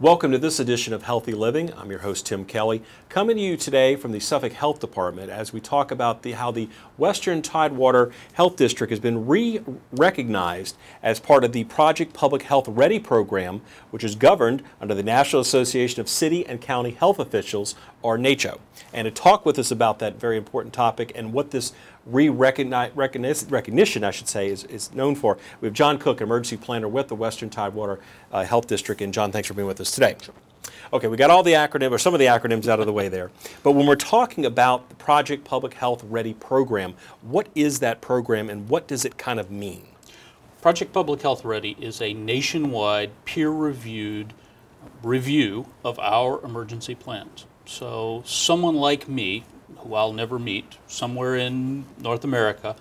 Welcome to this edition of Healthy Living. I'm your host, Tim Kelly, coming to you today from the Suffolk Health Department as we talk about how the Western Tidewater Health District has been re-recognized as part of the Project Public Health Ready program, which is governed under the National Association of City and County Health Officials, or NACCHO. And to talk with us about that very important topic and what this recognition, I should say, is known for, we have John Cook, emergency planner with the Western Tidewater Health District. And John, thanks for being with us today. Sure. Okay, we got all the acronyms, or some of the acronyms out of the way there. But when we're talking about the Project Public Health Ready program, what is that program and what does it kind of mean? Project Public Health Ready is a nationwide peer-reviewed review of our emergency plans. So someone like me, who I'll never meet, somewhere in North America,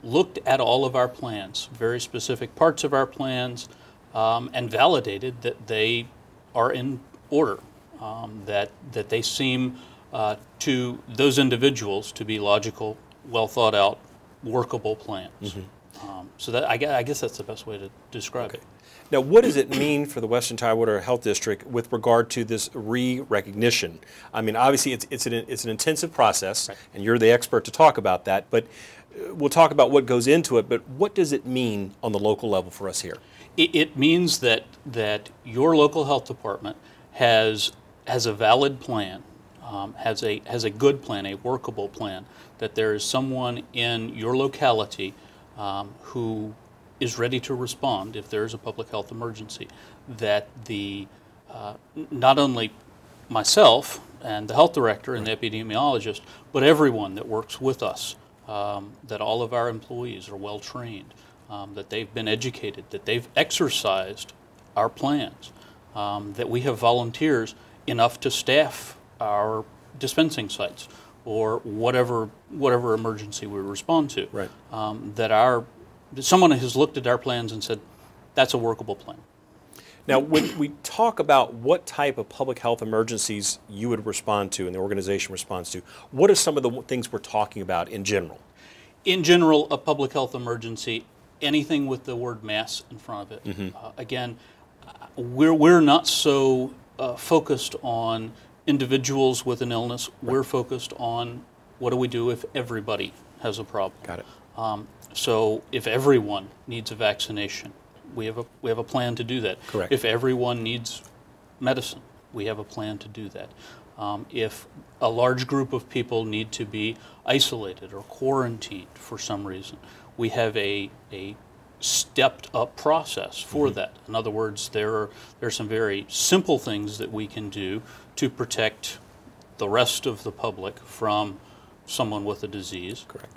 looked at all of our plans, very specific parts of our plans, and validated that they are in order, that they seem to those individuals to be logical, well thought out, workable plans. Mm-hmm. So that, I guess that's the best way to describe it. Now, what does it mean for the Western Tidewater Health District with regard to this re-recognition? I mean, obviously, it's an intensive process, right, and you're the expert to talk about that, but we'll talk about what goes into it, but what does it mean on the local level for us here? It means that your local health department has a valid plan, has a good plan, a workable plan, that there is someone in your locality who is ready to respond if there is a public health emergency, that not only myself and the health director and the epidemiologist, but everyone that works with us, that all of our employees are well trained, that they've been educated, that they've exercised our plans, that we have volunteers enough to staff our dispensing sites or whatever emergency we respond to, right, that someone has looked at our plans and said, that's a workable plan. Now, when we talk about what type of public health emergencies you would respond to and the organization responds to, what are some of the things we're talking about in general? In general, a public health emergency, anything with the word mass in front of it. Mm-hmm. Again, we're not so focused on individuals with an illness. Right. We're focused on what do we do if everybody has a problem. Got it. So if everyone needs a vaccination, we have a plan to do that. Correct. If everyone needs medicine, we have a plan to do that. If a large group of people need to be isolated or quarantined for some reason, we have a stepped up process for mm-hmm. that. In other words, there are some very simple things that we can do to protect the rest of the public from someone with a disease. Correct.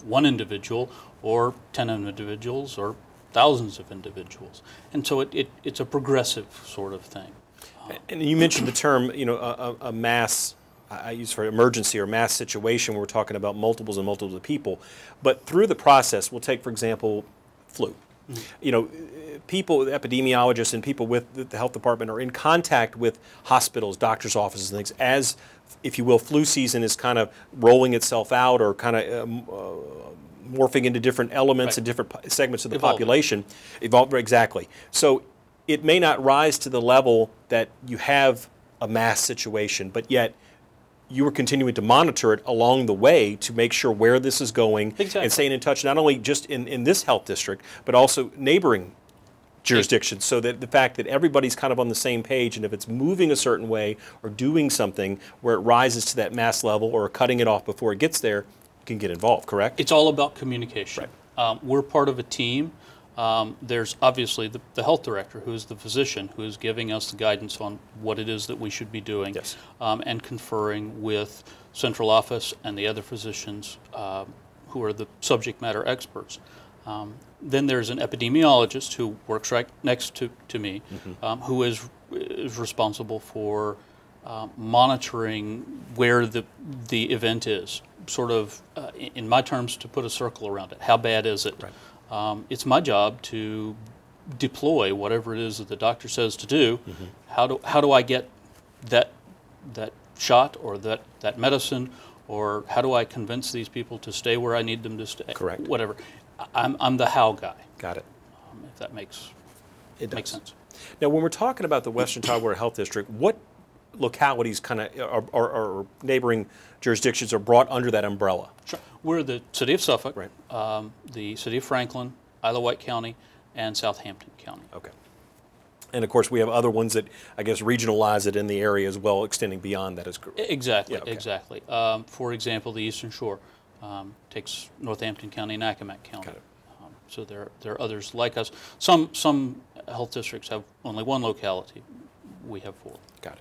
One individual or 10 individuals or thousands of individuals. And so it's a progressive sort of thing. And you mentioned the term, a mass, I use for emergency or mass situation where we're talking about multiples and multiples of people. But through the process, we'll take, for example, flu. Mm-hmm. People, epidemiologists and people with the health department are in contact with hospitals, doctors' offices and things as, if you will, flu season is kind of rolling itself out or kind of morphing into different elements right. and different segments of the Evolving. population. Exactly. So it may not rise to the level that you have a mass situation, but yet you are continuing to monitor it along the way to make sure where this is going. Exactly. And staying in touch not only just in this health district, but also neighboring jurisdictions, so that the fact that everybody's kind of on the same page, and if it's moving a certain way or doing something where it rises to that mass level or cutting it off before it gets there, you can get involved, correct? It's all about communication. Right. We're part of a team. There's obviously the health director, who is the physician, who is giving us the guidance on what it is that we should be doing, yes, and conferring with central office and the other physicians who are the subject matter experts. Then there's an epidemiologist who works right next to me, mm-hmm. Who is responsible for monitoring where the event is. Sort of, in my terms, to put a circle around it. How bad is it? Right. It's my job to deploy whatever it is that the doctor says to do. Mm-hmm. How do I get that shot or that medicine, or how do I convince these people to stay where I need them to stay? Correct. Whatever. I'm the how guy. Got it. If that makes It does. Makes sense. Now, when we're talking about the Western Tidewater Health District, what localities kind of or neighboring jurisdictions are brought under that umbrella? Sure. We're the City of Suffolk, Right. the City of Franklin, Isle of Wight County, and Southampton County. Okay. And of course, we have other ones that I guess regionalize it in the area as well, extending beyond that. Is correct. Exactly, Yeah, okay. Exactly. For example, the Eastern Shore takes Northampton County and Accomack County. Got it. So there are others like us. Some health districts have only one locality. We have 4. Got it.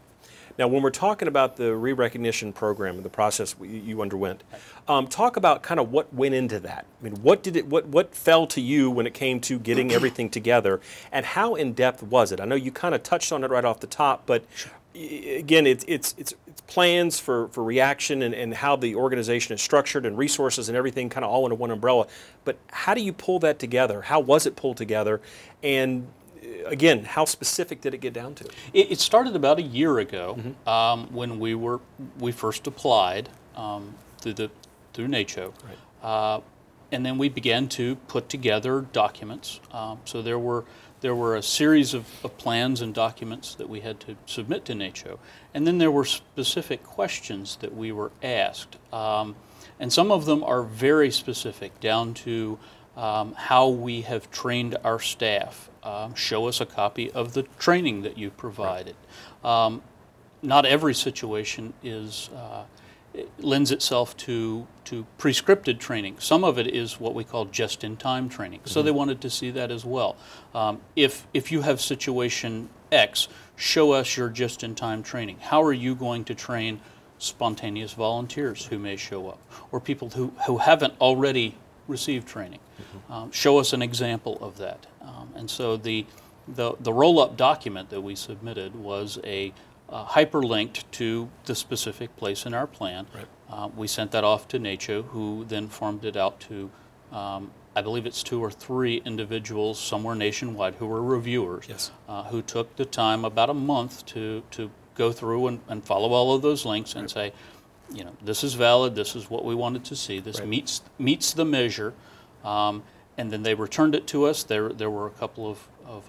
Now, when we're talking about the re-recognition program and the process you underwent, talk about kind of what went into that. I mean, what fell to you when it came to getting everything together, and how in depth was it? I know you kind of touched on it right off the top, but again, it's plans for reaction and how the organization is structured and resources and everything kind of all under one umbrella. But how do you pull that together? How was it pulled together? And again, how specific did it get down to? It started about a year ago when we first applied through NACCHO, Right. and then we began to put together documents. So there were a series of plans and documents that we had to submit to NACCHO, and then there were specific questions that we were asked, and some of them are very specific, down to how we have trained our staff. Show us a copy of the training that you provided. Right. Not every situation lends itself to prescripted training. Some of it is what we call just-in-time training. So they wanted to see that as well. If you have situation X, show us your just-in-time training. How are you going to train spontaneous volunteers who may show up, or people who haven't already received training? Show us an example of that. And so the roll-up document that we submitted was a hyperlinked to the specific place in our plan. Right. We sent that off to NACCHO, who then farmed it out to, I believe it's 2 or 3 individuals somewhere nationwide who were reviewers, Yes. Who took the time, about a month, to go through and follow all of those links and say, you know, this is valid, this is what we wanted to see, this Right. meets the measure. And then they returned it to us. There were a couple of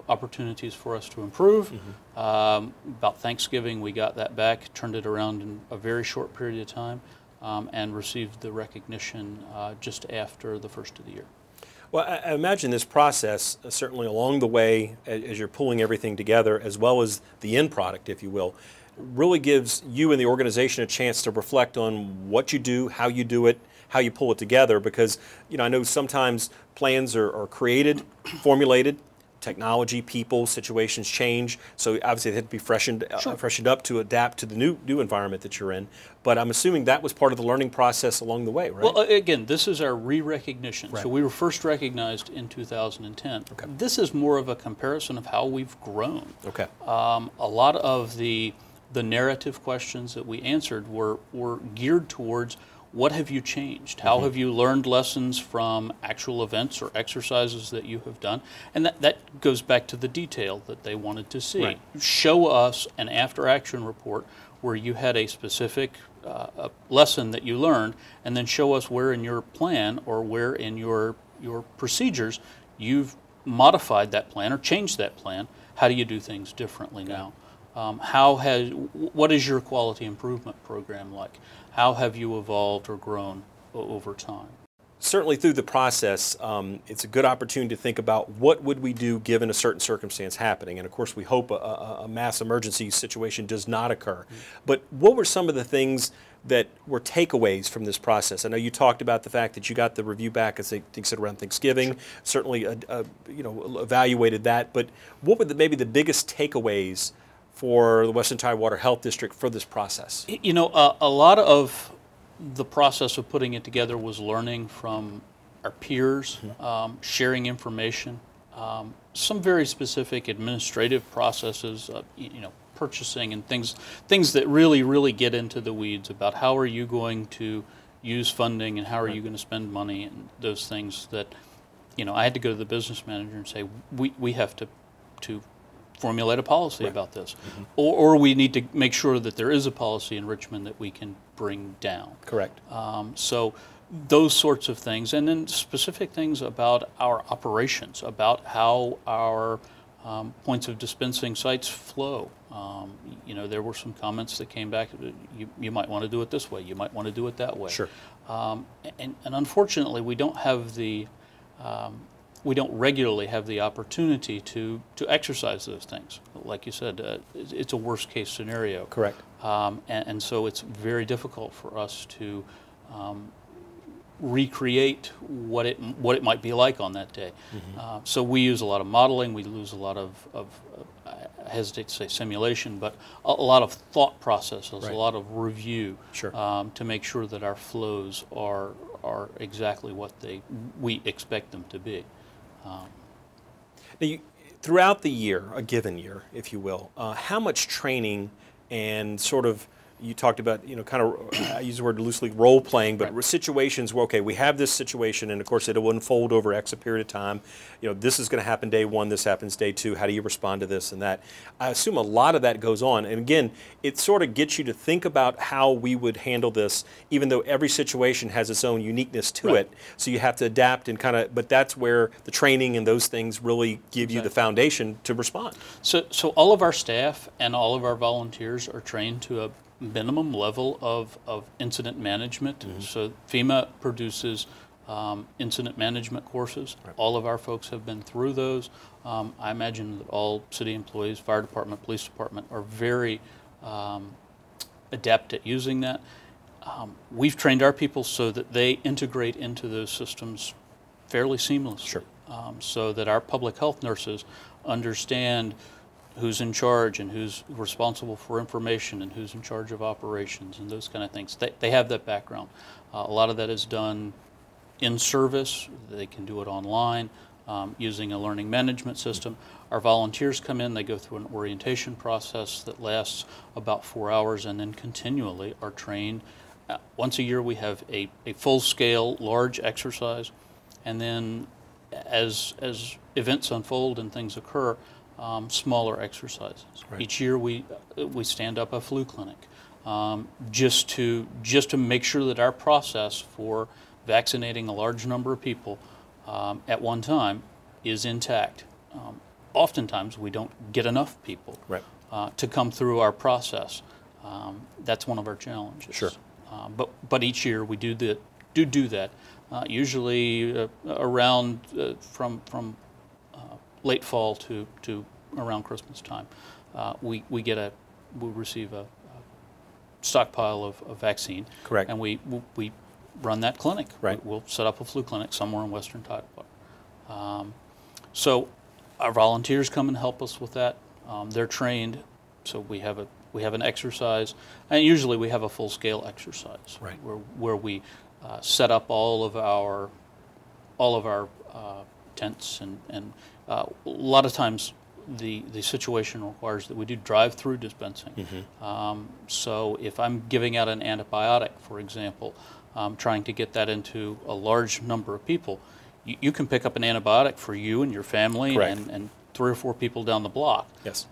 opportunities for us to improve. About Thanksgiving, we got that back, turned it around in a very short period of time, and received the recognition just after the first of the year. Well, I imagine this process, certainly along the way, as you're pulling everything together, as well as the end product, if you will, really gives you and the organization a chance to reflect on what you do, how you do it, how you pull it together, because I know sometimes plans are created, formulated, technology, people, situations change, so obviously they have to be freshened up to adapt to the new environment that you're in. But I'm assuming that was part of the learning process along the way, right? Well, again, this is our re-recognition. Right. So we were first recognized in 2010. Okay. This is more of a comparison of how we've grown. Okay. A lot of the narrative questions that we answered were geared towards, what have you changed? How have you learned lessons from actual events or exercises that you have done? And that goes back to the detail that they wanted to see. Right. Show us an after-action report where you had a specific lesson that you learned, and then show us where in your plan or where in your procedures you've modified that plan or changed that plan. How do you do things differently now? What is your quality improvement program like? How have you evolved or grown over time? Certainly through the process, it's a good opportunity to think about what would we do given a certain circumstance happening. And of course we hope a mass emergency situation does not occur. But what were some of the things that were takeaways from this process? I know you talked about the fact that you got the review back, as they said, around Thanksgiving. Sure. Certainly evaluated that. But what were maybe the biggest takeaways for the Western Tidewater Health District for this process? A lot of the process of putting it together was learning from our peers, sharing information, some very specific administrative processes, purchasing and things that really get into the weeds about how are you going to use funding and how are you going to spend money, and those things that, I had to go to the business manager and say, we have to formulate a policy about this, or we need to make sure that there is a policy in Richmond that we can bring down. Correct. So those sorts of things, and then specific things about our operations, about how our points of dispensing sites flow. You know, there were some comments that came back, you might want to do it this way, you might want to do it that way. Sure. And unfortunately, we don't have we don't regularly have the opportunity to exercise those things. Like you said, it's a worst case scenario. Correct. And so it's very difficult for us to recreate what it might be like on that day. Mm-hmm. So we use a lot of modeling. We use a lot of I hesitate to say simulation, but a lot of thought processes, right. A lot of review, sure. To make sure that our flows are exactly what we expect them to be. Now throughout the year, a given year, if you will, how much training and sort of, you talked about, you know, kind of, I use the word loosely, role playing, but right. Situations where, okay, we have this situation, and of course it will unfold over X a period of time. You know, this is going to happen day one, this happens day two. How do you respond to this and that? I assume a lot of that goes on. And again, it sort of gets you to think about how we would handle this, even though every situation has its own uniqueness to right. it. So you have to adapt and kind of, but that's where the training and those things really give you the foundation to respond. So all of our staff and all of our volunteers are trained to a minimum level of incident management. Mm-hmm. So FEMA produces incident management courses. Right. All of our folks have been through those. I imagine that all city employees, fire department, police department are very adept at using that. We've trained our people so that they integrate into those systems fairly seamlessly. Sure. So that our public health nurses understand who's in charge and who's responsible for information and who's in charge of operations and those kind of things. They have that background. A lot of that is done in service. They can do it online using a learning management system. Our volunteers come in, they go through an orientation process that lasts about 4 hours and then continually are trained. Once a year we have a full-scale, large exercise, and then as events unfold and things occur, smaller exercises. Right. Each year we stand up a flu clinic just to make sure that our process for vaccinating a large number of people at one time is intact. Oftentimes we don't get enough people right. To come through our process. That's one of our challenges. Sure. But each year we do that. Usually around from late fall to around Christmas time, we receive a stockpile of vaccine. Correct. And we run that clinic. Right. We'll set up a flu clinic somewhere in western Tidewater. So our volunteers come and help us with that. They're trained, so we have an exercise, and usually we have a full scale exercise. Right. Where we set up all of our tents and a lot of times the situation requires that we do drive-through dispensing. Mm-hmm. So if I'm giving out an antibiotic, for example, trying to get that into a large number of people, you can pick up an antibiotic for you and your family and 3 or 4 people down the block. Yes.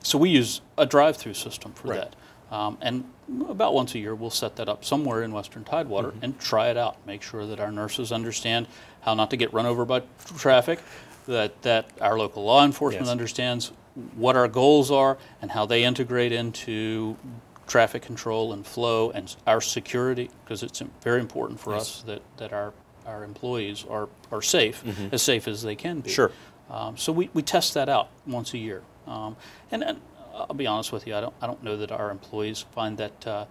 So we use a drive-through system for that. And about once a year we'll set that up somewhere in western Tidewater mm-hmm. and try it out. Make sure that our nurses understand how not to get run over by traffic, that our local law enforcement yes. understands what our goals are and how they integrate into traffic control and flow and our security, because it's very important for yes. us that our employees are safe, mm-hmm. as safe as they can be. Sure. So we test that out once a year. And I'll be honest with you, I don't know that our employees find that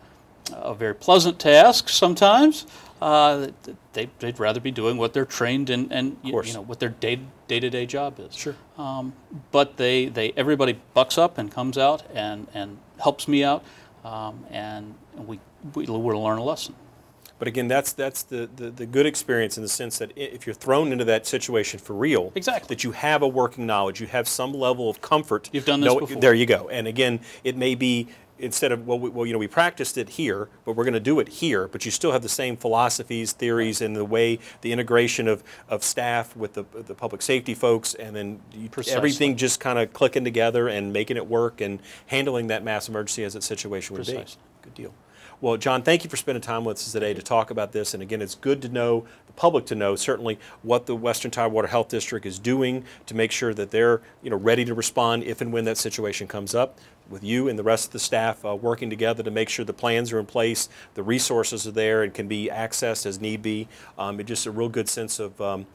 a very pleasant task sometimes. They'd rather be doing what they're trained in and you know what their day-to-day job is. Sure. But everybody bucks up and comes out and helps me out, and we'll learn a lesson. But again, that's the good experience in the sense that if you're thrown into that situation for real, exactly. that you have a working knowledge, you have some level of comfort. You've done this before. There you go. And again, it may be instead of we practiced it here, but we're going to do it here. But you still have the same philosophies, theories, and the way the integration of staff with the public safety folks, and then everything just kind of clicking together and making it work and handling that mass emergency as that situation would be. Good deal. Well, John, thank you for spending time with us today to talk about this. And again, it's good to know, the public to know, certainly what the Western Tidewater Health District is doing to make sure that they're ready to respond if and when that situation comes up. With you and the rest of the staff working together to make sure the plans are in place, the resources are there and can be accessed as need be. It's just a real good sense of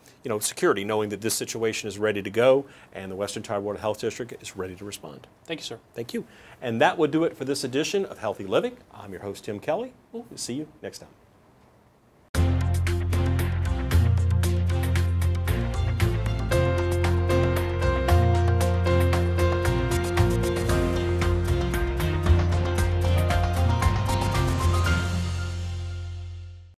security, knowing that this situation is ready to go and the Western Tidewater Health District is ready to respond. Thank you, sir. Thank you. And that would do it for this edition of Healthy Living. I'm your host, Tim Kelly. We'll see you next time.